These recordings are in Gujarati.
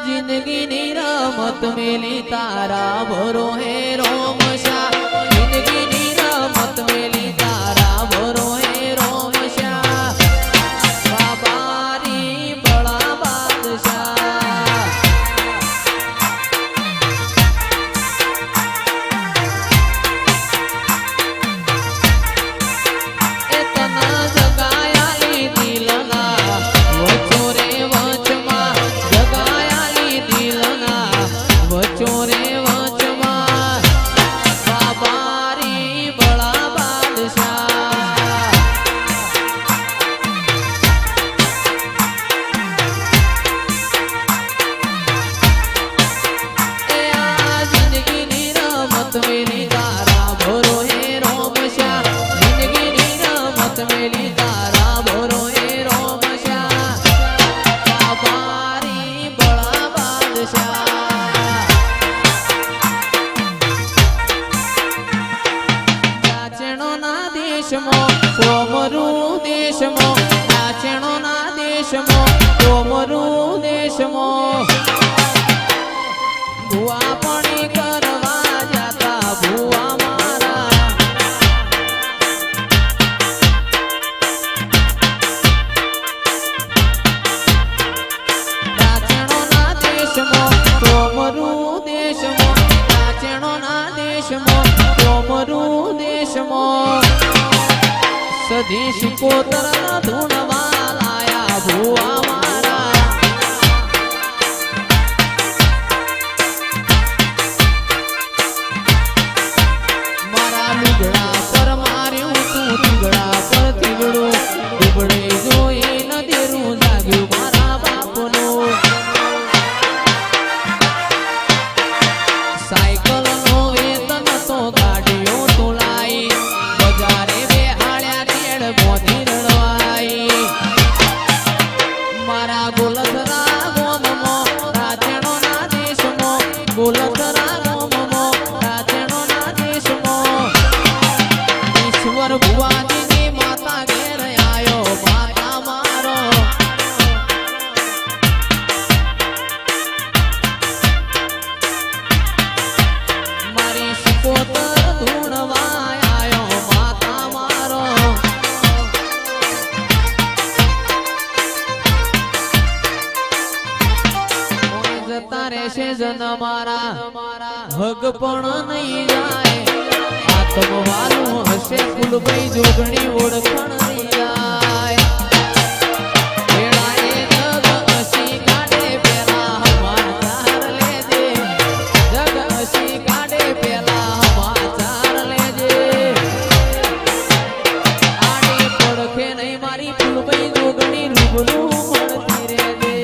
जिंदगी रमत मेली तारा भरो है रोमशा जिंदगी रमत मेली तारा भरो है रोमशा बाबारी बड़ा बादशाह इतना जगाया दिलना वो रे वचमा जगाया दिलना वचोरे वचमा बाबारी बड़ा बादशाह ए आ जिंदगी रमत मेली तारा भरो है रोमशा जिंदगी रमत मेली तारा भरो है रोमशा बाबारी बड़ा बादशाह कोमरू देशमो नाचणो ना देशमो कोमरू देशमो भुआ पाणी करवा जाता भुआ मारा नाचणो ना देशमो कोमरू देशमो नाचणो ना देशमो कोमरू देशमो सदीश को तरह धुनवा लाया भुआ मारा मारा लुगड़ा पर मार्यू तू लुगड़ा पर तिगड़ो दुबड़े जोई न देरू जाग्यू मारा बापनो साइकल नो वेतन तो गाड़ियों तो लाई बजारे मारा गोलधरा गोममो राजणो ना देशमो गोलधरा गोममो राजणो ना देशमो ईश्वर भुवाजी ની માતા ઘેર આયો માતા મારો મારી સુકોતર ધૂણવા આયો માતા મારો રહેશે જન મારા હગ પણ નહીં જાય આત્મવાલું હશે ફૂલભાઈ જોગણી ઓળખણ નહીં જાય વેળાએ જગ હસી કાઢે પેલા સમાચાર લેજે જગ હસી કાઢે પેલા સમાચાર લેજે આડી પડખે નહીં મારી ફૂલભાઈ જોગણી રૂબરૂ મળતી રહેજે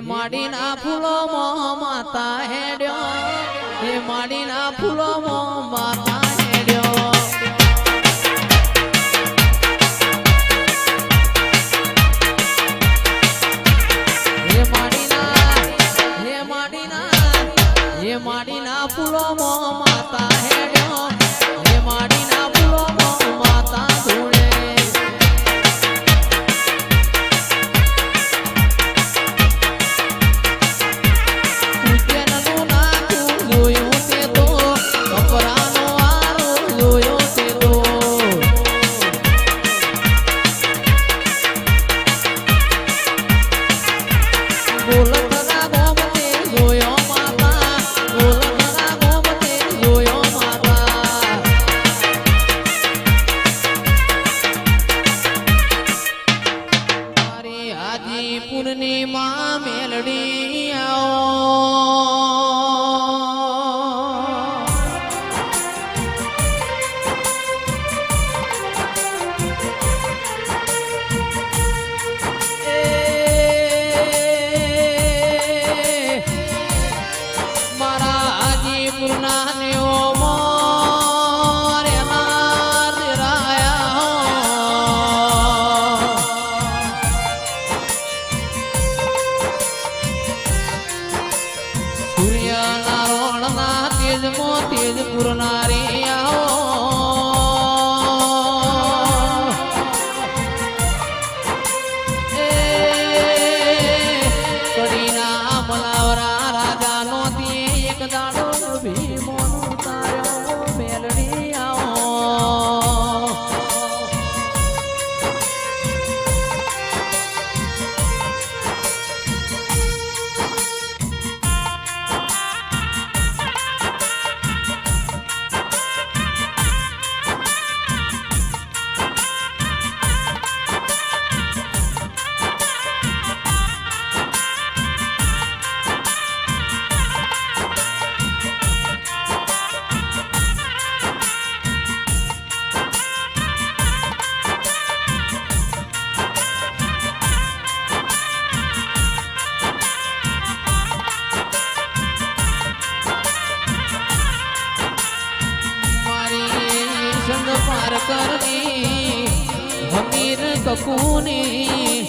માડીના ફૂલો મોહ માતા હેડ્યો હે માડીના ફૂલો મોહ માતા હેડ્યો હે માડીના ફૂલોમાં માતા હેડ્યો હે માડીના ફૂલોમાં માતા ધૂણે ઉજ્જૈનનું નાથું જોયું તે તો કપરાનો આરો જોયો તે તો ગોલખના ગોમતે જોયો માતા ગોલખના ગોમતે જોયો માતા મારી હાજીપુરની માં મેલડી આવો તેજપુર નારી આવો કડીના મલાવરા રાજાનો તે એક દાડો ભીમોનું તાર્યો મેલડી આવો પાર કરની હમીર કપૂની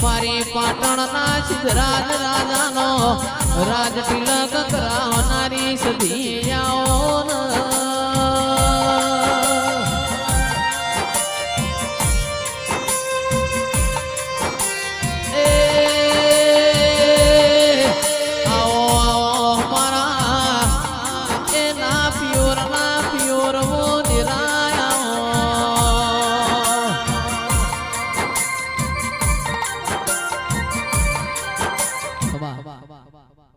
મારી પાટણના સિદ્ધરાજ રાજાનો રાજ તિલક કરાવનારી સધિયાઓ વાહ વાહ વાહ વાહ